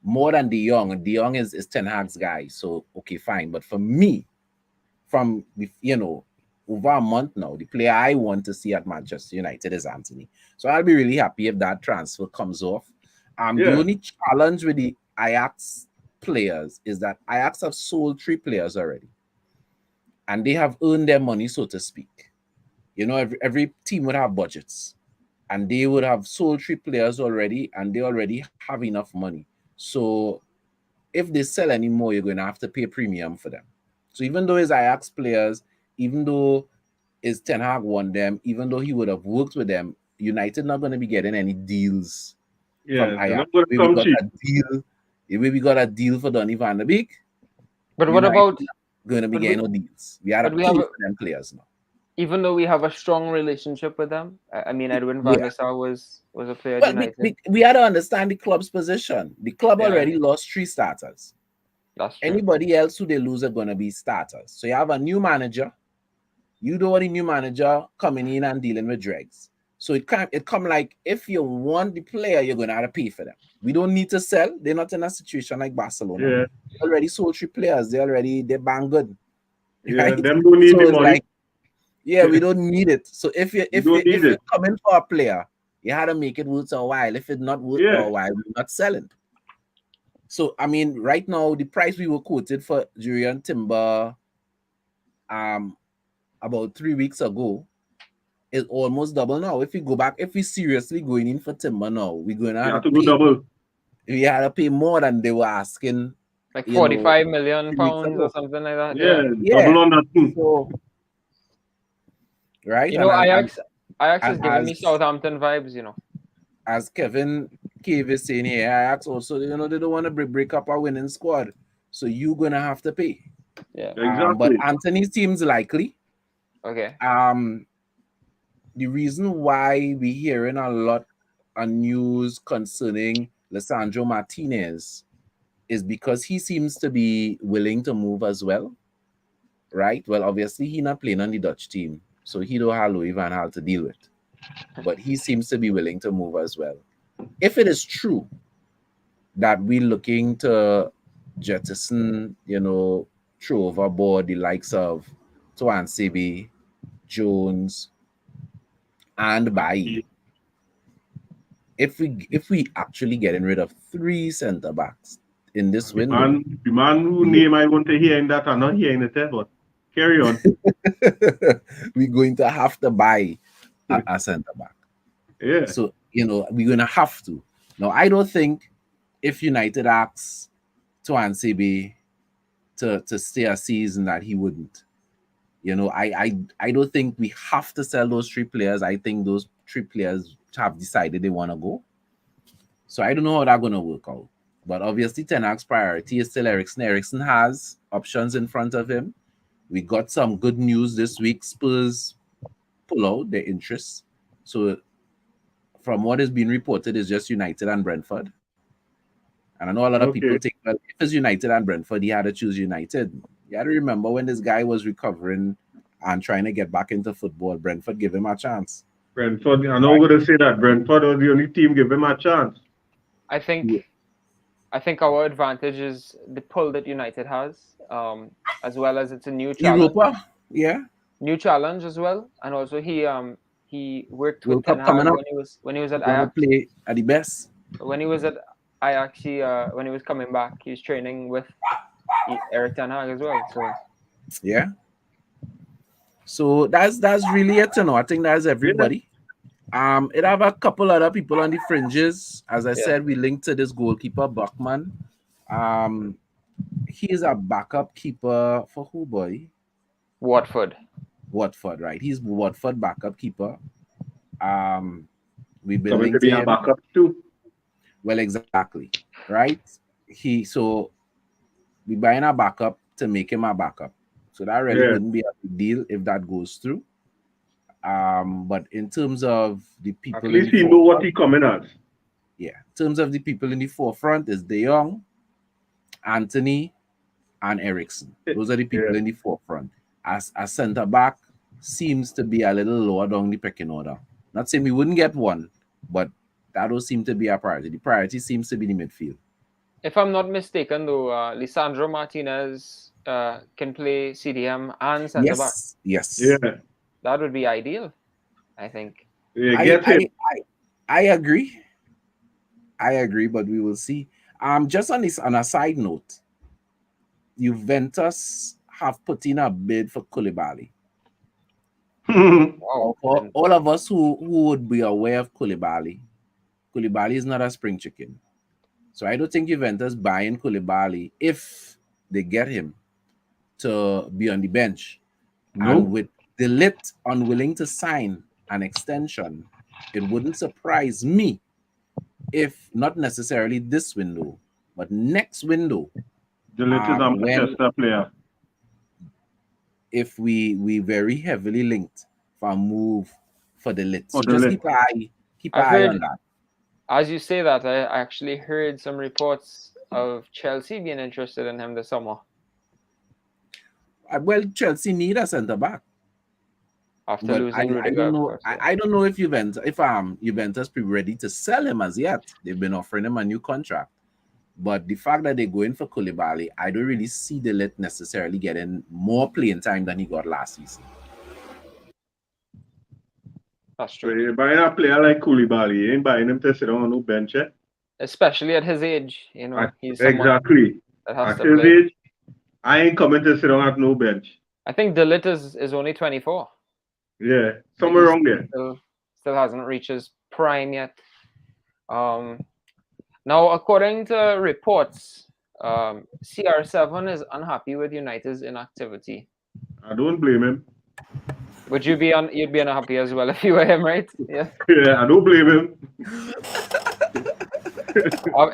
more than De Jong. De Jong is Ten Hag's guy, so okay, fine. But for me, from over a month now, the player I want to see at Manchester United is Anthony. So I'll be really happy if that transfer comes off. The only challenge with the Ajax players is that Ajax have sold 3 players already, and they have earned their money, so to speak. Every team would have budgets, and they would have sold 3 players already, and they already have enough money. So if they sell any more, you're going to have to pay a premium for them. So even though it's Ajax players, even though it's Ten Hag won them, even though he would have worked with them, United not going to be getting any deals from Ajax. We got a deal for Donny van der Beek. But what about going to be getting no deals? We have for them players now. Even though we have a strong relationship with them, I mean, Edwin van der Sar was a player at United. We had to understand the club's position. The club already lost 3 starters. That's true. Anybody else who they lose are going to be starters. So you have a new manager. You don't want the new manager coming in and dealing with dregs. So it come like if you want the player, you're going to have to pay for them. We don't need to sell. They're not in a situation like Barcelona. Yeah. They already sold 3 players. They're bang good. Yeah, right? them don't need the money. We don't need it. So if you're coming for a player, you had to make it worth a while. If it's not worth a while, we're not selling. So I mean, right now the price we were quoted for Jurriën Timber about 3 weeks ago is almost double now. If we go back, if we seriously going in for Timber now, we're going to have to do double. We had to pay more than they were asking. Like 45 million pounds or something like that. Double on that too. So, right? Ajax is giving me Southampton vibes, As Kevin Cave is saying here, Ajax also, they don't want to break up our winning squad. So you're going to have to pay. Yeah. Exactly. But Anthony seems likely. Okay. the reason why we hearing a lot of news concerning Lisandro Martinez is because he seems to be willing to move as well, right? Well, obviously he not playing on the Dutch team, so he don't have Louis van Gaal to deal with. But he seems to be willing to move as well. If it is true that we're looking to jettison, throw overboard the likes of Tuan Sibi, Jones, and Bailly, if we actually getting rid of 3 centre backs in this window, the man who name I want to hear in that are not hearing it, but carry on. we're going to have to buy a centre back. Yeah. So we're going to have to. Now, I don't think if United asks Tuan Sibi to stay a season that he wouldn't. I don't think we have to sell those 3 players. I think those 3 players have decided they want to go. So I don't know how that's going to work out. But obviously, Ten Hag's priority is still Eriksen. Eriksen has options in front of him. We got some good news this week. Spurs pull out their interest. So from what is being reported, it's just United and Brentford. And I know a lot of people think, well, if it's United and Brentford, he had to choose United. You got to remember when this guy was recovering and trying to get back into football, Brentford gave him a chance. Brentford, I'm not going to say that Brentford was the only team give him a chance. I think our advantage is the pull that United has, as well as it's a new challenge. Europa, yeah. New challenge as well, and also he worked with Ten Hag when he was at Ajax. Play at the best. When he was at Ajax, when he was coming back, he was training with Erik Ten Hag as well. So yeah. So that's really it, I think that's everybody. It have a couple other people on the fringes. As I said, we linked to this goalkeeper, Buckman. He is a backup keeper for who, boy? Watford, right? He's Watford backup keeper. We've been coming to be a backup too. Well, exactly, right? So we buying a backup to make him a backup. So that really wouldn't be a big deal if that goes through. But in terms of the people, at least he know what he coming as. Yeah, in terms of the people in the forefront is De Jong, Anthony, and Eriksen. Those are the people in the forefront. As a centre back seems to be a little lower down the pecking order. Not saying we wouldn't get one, but that will seem to be our priority. The priority seems to be the midfield. If I'm not mistaken, though, Lisandro Martinez can play CDM and centre back. Yes. Yeah. That would be ideal, I think. Yeah, I agree. But we will see. Just on a side note, Juventus have put in a bid for Koulibaly. Wow. For all of us who would be aware of Koulibaly is not a spring chicken. So I don't think Juventus buying Koulibaly if they get him to be on the bench. No. And with Dep't unwilling to sign an extension, it wouldn't surprise me if not necessarily this window, but next window. Dep't is a Manchester player. If we very heavily linked for a move for Dep't. So Dep't. just keep an eye on that. As you say that, I actually heard some reports of Chelsea being interested in him this summer. Well, Chelsea need a centre back. After losing Rudiger, I don't know. I don't know if Juventus be ready to sell him as yet. They've been offering him a new contract, but the fact that they're going for Koulibaly, I don't really see Dep't necessarily getting more playing time than he got last season. That's true. So you're buying a player like Koulibaly, you ain't buying him to sit on no bench, Especially at his age, he's exactly. that has at to his play. age, I ain't coming to sit on at no bench. I think Dep't is only 24. Yeah, somewhere around there. Still hasn't reached his prime yet. Now, according to reports, CR7 is unhappy with United's inactivity. I don't blame him. Would you'd be unhappy as well if you were him, right? Yeah. Yeah, I don't blame him.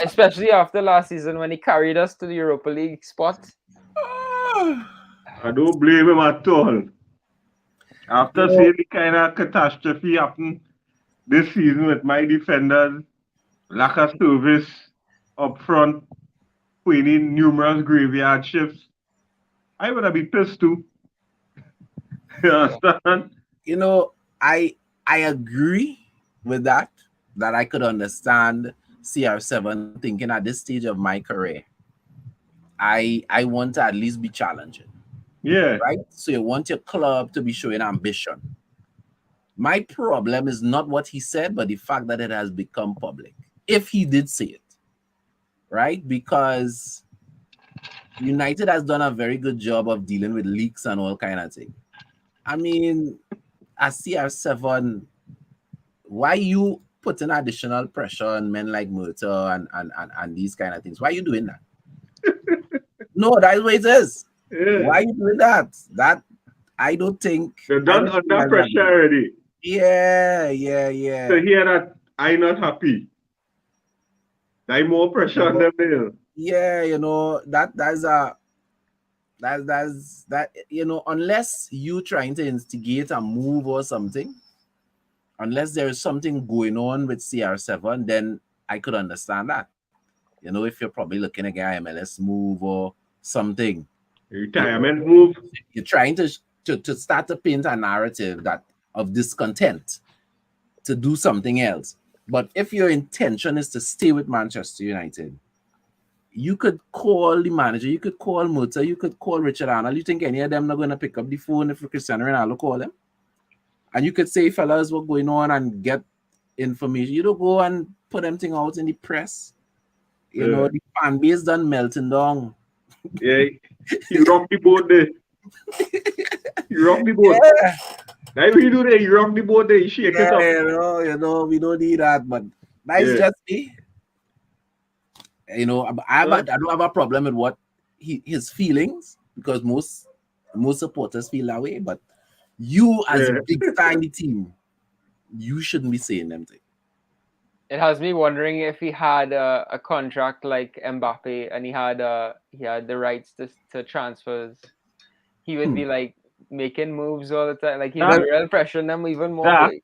Especially after last season when he carried us to the Europa League spot. I don't blame him at all. After know, seeing the kind of catastrophe happen this season with my defenders, lack of service up front, winning numerous graveyard shifts, I would have been pissed too. You understand? you know, I agree with that. That I could understand CR7 thinking at this stage of my career, I want to at least be challenging, Yeah. right? So you want your club to be showing ambition. My problem is not what he said, but the fact that it has become public. If he did say it, right? Because United has done a very good job of dealing with leaks and all kind of thing. I mean, as CR7, why you putting additional pressure on men like Murta and these kind of things? Why are you doing that? No, that's what it is. Yeah. Why you doing that? That I don't think They're I done don't think under that's that pressure good. already. Yeah. To hear that I not happy. I more pressure on No, them there. yeah, that's a that unless you trying to instigate a move or something, unless there is something going on with CR7, then I could understand that. If you're probably looking at an MLS move or something, you know, Retirement move. you're trying to start to paint a narrative that of discontent to do something else. But if your intention is to stay with Manchester United, you could call the manager, you could call Murta, you could call Richard Arnold. You think any of them not going to pick up the phone if Cristiano Ronaldo call them? And you could say, fellas, what's going on and get information. You don't go and put them thing out in the press. Yeah. The fan base done melting down. Yeah. He rocked the boat there. He rocked the boat. Yeah, Like what you do there, you rock the boat there, you shake it up. we don't need that, but that's Yeah. just me. I don't have a problem with what his feelings because most supporters feel that way. But you, as a Yeah. big star in the team, you shouldn't be saying them things. It has me wondering if he had a contract like Mbappe and he had the rights to transfers, he would be like making moves all the time. Like he'd be That, real pressuring them even more. that, Like,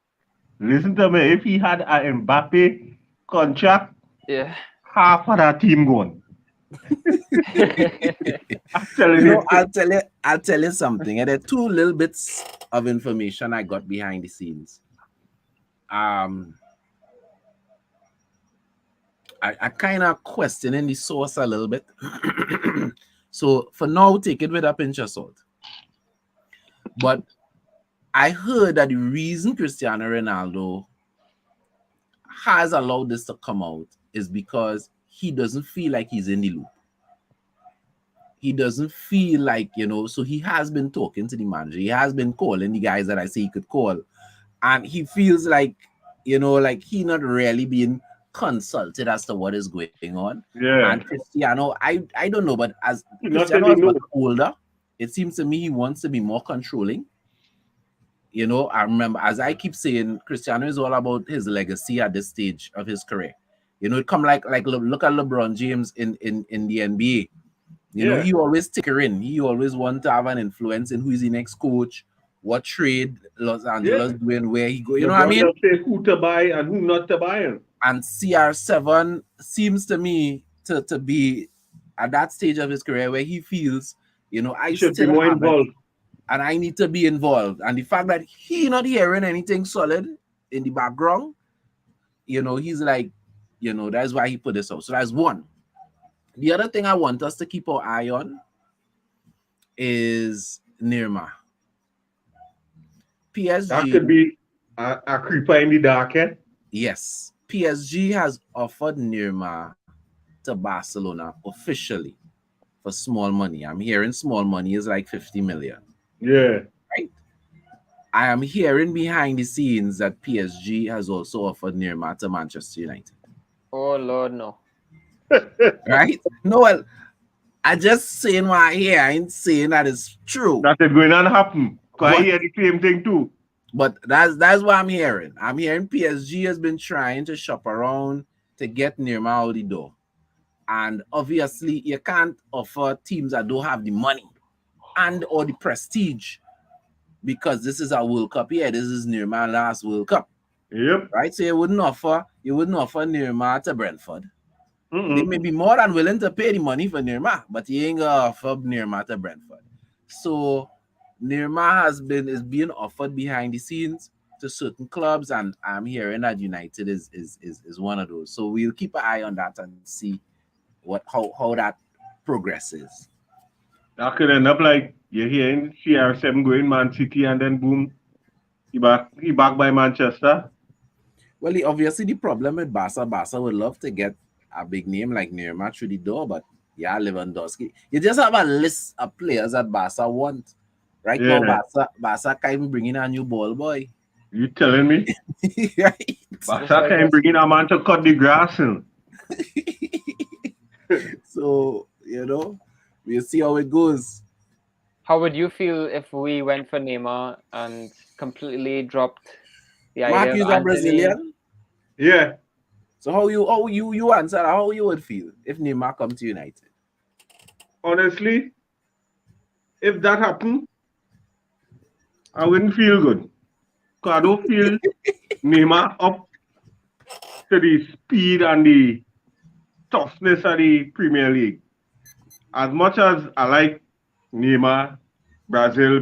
listen to me, if he had a Mbappe contract, yeah. half of that team gone. I'm telling you. I'll tell you something. And there are two little bits of information I got behind the scenes. I kind of questioning the source a little bit. So for now, take it with a pinch of salt. But I heard that the reason Cristiano Ronaldo has allowed this to come out is because he doesn't feel like he's in the loop. He doesn't feel like, so he has been talking to the manager. He has been calling the guys that I say he could call. And he feels like, like he not really being consulted as to what is going on. And Yeah. Cristiano, I don't know, but as Not Cristiano really has know. gotten older, it seems to me he wants to be more controlling. I remember, as I keep saying, Cristiano is all about his legacy at this stage of his career. It come like look at LeBron James in the NBA. Yeah. He always tinkering. He always want to have an influence in who is the next coach, what trade Los Angeles Yeah. doing, where he go. You know what I LeBron mean? will say who to buy and who not to buy him. And CR7 seems to me to be at that stage of his career where he feels, I He should be still more have it involved. and I need to be involved. And the fact that he not hearing anything solid in the background, he's like, that's why he put this out. So that's one. The other thing I want us to keep our eye on is Nirma. That could PSG, be a creeper in the dark, eh? yes. PSG has offered Nirma to Barcelona officially for small money. I'm hearing small money is like 50 million. Yeah. Right? I am hearing behind the scenes that PSG has also offered Nirma to Manchester United. Oh Lord, no. Right? No, well, I just saying what I hear. I ain't saying that it's true. That is going to happen. Because I But hear the same thing too. that's what I'm hearing. I'm hearing PSG has been trying to shop around to get Nirma out the door. And obviously, you can't offer teams that don't have the money and or the prestige because this is a World Cup here. This is Neymar last World Cup, Yep. right? So you wouldn't offer Neymar to Brentford. They Mm-mm. may be more than willing to pay the money for Neymar, but you ain't gonna offer Neymar to Brentford. So Neymar is being offered behind the scenes to certain clubs, and I'm hearing that United is one of those. So we'll keep an eye on that and see how that progresses. That could end up like you're hearing CR7 going Man City and then boom, he back by Manchester. Well, obviously the problem with Barca would love to get a big name like Neymar through the door, but yeah, Lewandowski. You just have a list of players that Barca want. Right Yeah. now, Barca can't bring in a new ball boy. You telling me? Right? Barca can't bring in a man to cut the grass in. So, we'll see how it goes. How would you feel if we went for Neymar and completely dropped the idea Mark, of you're a Anthony? Brazilian. Yeah. So how you answer? How you would feel if Neymar come to United? Honestly, if that happened, I wouldn't feel good. Because I don't feel Neymar up to the speed and the toughness of the Premier League. As much as I like Neymar, Brazil,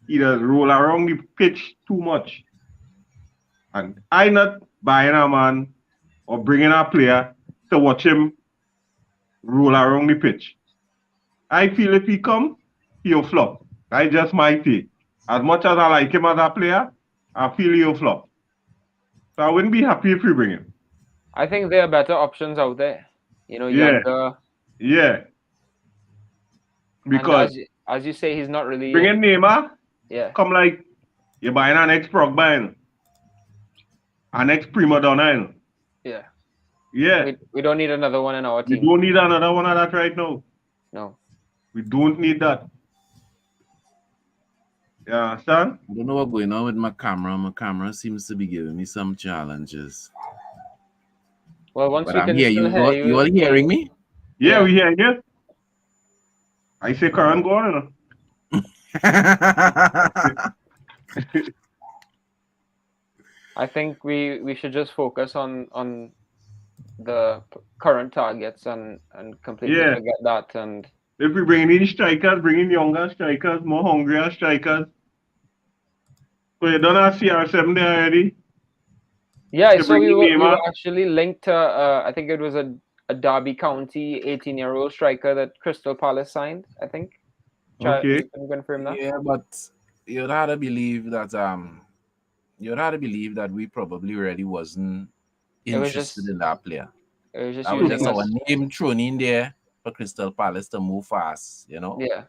he does roll around the pitch too much. And I not buying a man or bringing a player to watch him roll around the pitch. I feel if he come, he'll flop. That's just my take. As much as I like him as a player, I feel he'll flop. So I wouldn't be happy if we bring him. I think there are better options out there. Yeah. Younger. Yeah. Because and as you say, he's not really bringing Neymar, yeah. come like you're buying an ex-Progba, an ex-Prima Donna. Yeah. Yeah. We don't need another one in our team. We don't need another one of that right now. No. We don't need that. You understand? I don't know what's going on with my camera. My camera seems to be giving me some challenges. Well, once But we I'm can here. still hear you. You all hearing me? Yeah, we hear you. I say Karan go on. I think we should just focus on the current targets and completely forget that. And if we bring in strikers, bring in younger strikers, more hungrier strikers. So you don't have CR7 there already? Yeah, so we were actually linked to, I think it was a Derby County 18-year-old striker that Crystal Palace signed, I think. Okay. You can confirm that? Yeah, but you'd have to believe that we probably really wasn't interested in that player. It was just that was just our name thrown in there for Crystal Palace to move fast, Yeah.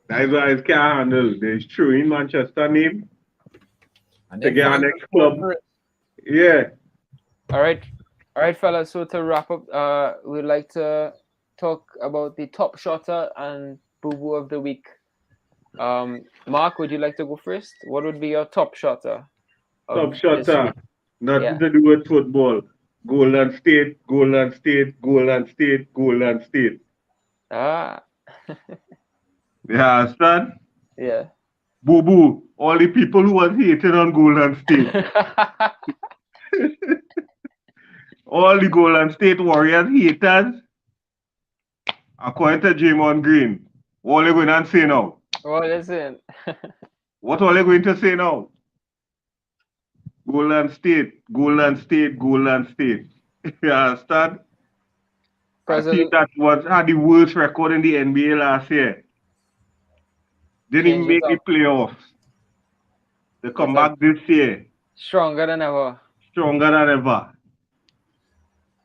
That's why it can't handle. They threw in Manchester name and to get our next club. Yeah. All right, fellas. So to wrap up, we'd like to talk about the top shotter and boo-boo of the week. Mark, would you like to go first? What would be your top shotter? Top shotter. Nothing to do with football. Golden State. Ah. Yeah, understand? Yeah. Boo-boo. All the people who was hating on Golden State. All the Golden State Warriors haters. According to Draymond Green. What are they going to say now? Well, listen. What are they going to say now? Golden State. You understand? I think that had the worst record in the NBA last year. Didn't even make the playoffs. They come back this year. Stronger than ever.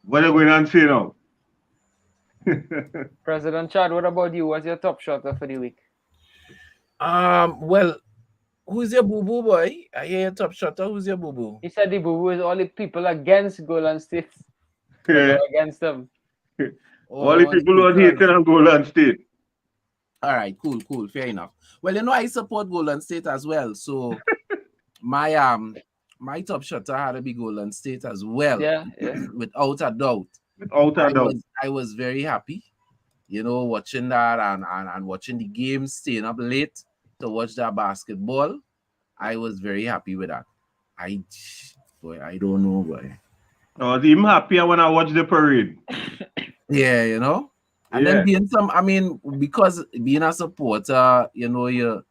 What are you going to say now? President Chad, what about you? What's your top shotter for the week? Well, who's your boo-boo boy? I hear your top shotter. Who's your boo-boo? He said the boo-boo is all the people against Golden State. Yeah. Against them. All the people who are hating on Golden State. All right, cool, fair enough. Well, I support Golden State as well, so my top shotter had to be Golden State as well. Yeah. Without a doubt. I was very happy, watching that and watching the game, staying up late to watch that basketball. I was very happy with that. I don't know, boy. I was even happier when I watched the parade. Yeah, and then because being a supporter, you're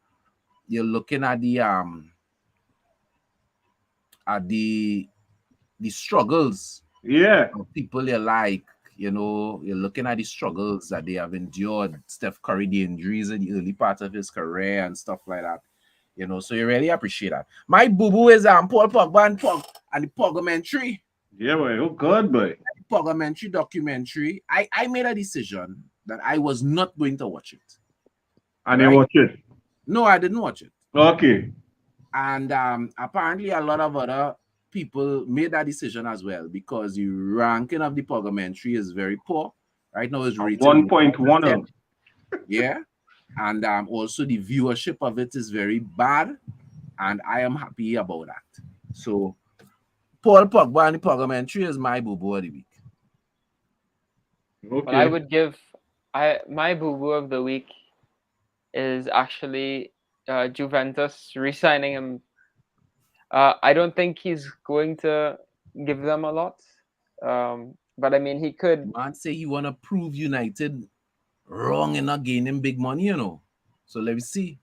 looking at the struggles Yeah. of people you like. You're looking at the struggles that they have endured. Steph Curry, the injuries in the early part of his career and stuff like that. So you really appreciate that. My boo-boo is Paul Pogba and the Pogamentary. Yeah, boy. Oh, God, boy. Pogamentary documentary. I made a decision that I was not going to watch it. And you watch it? No, I didn't watch it. Okay. And apparently a lot of other people made that decision as well, because the ranking of the Pogamentary is very poor. Right now it's rated 1.1. Yeah. And also the viewership of it is very bad. And I am happy about that. So Paul Pogba and the Pogamentary is my boo-boo of the week. Okay. Well, I would give my boo-boo of the week is actually Juventus re-signing him. I don't think he's going to give them a lot, but I mean he could. Man say he want to prove United wrong in not gaining big money, So let me see.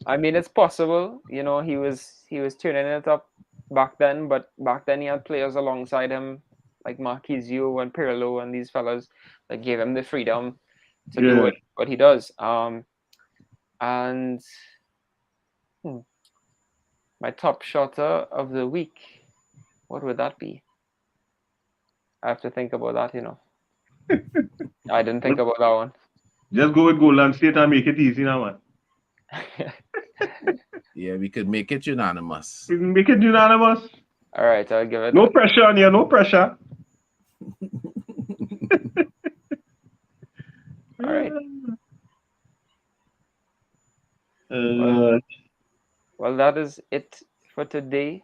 I mean it's possible, he was turning it up back then, but back then he had players alongside him like Marquisio and Pirlo and these fellas that gave him the freedom to do what he does. And my top shotter of the week, what would that be? I have to think about that, I didn't think about that one. Just go with Golden State and make it easy now, man. Yeah, we could make it unanimous. We can make it unanimous. All right, I'll give it. No pressure on you, no pressure. All right. Well, that is it for today,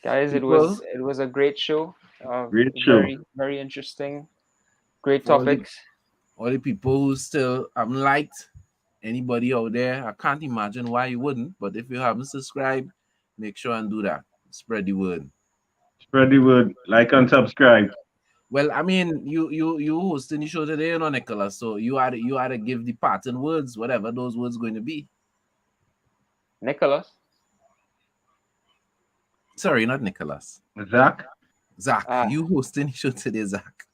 guys. It was a great show. Great show. Very, very interesting. Great topics. All the people who still haven't liked, anybody out there, I can't imagine why you wouldn't. But if you haven't subscribed, make sure and do that. Spread the word. Spread the word. Like and subscribe. Well, I mean, you hosting the show today, Nicholas. So you had to give the parting words, whatever those words going to be. Nicholas. Sorry, not Nicholas. Zach. You hosting the show today, Zach.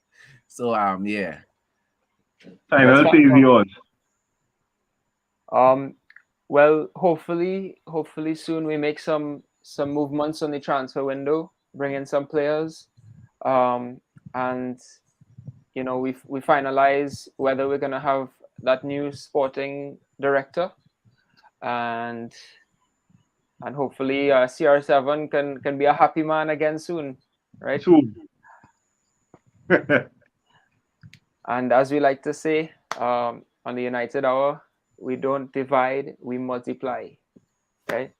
So yeah. Final say is yours. Well, hopefully soon we make some movements on the transfer window, bring in some players, and we finalize whether we're gonna have that new sporting director, and hopefully CR7 can be a happy man again soon, right? Soon. And as we like to say on the United Hour, we don't divide, we multiply, right?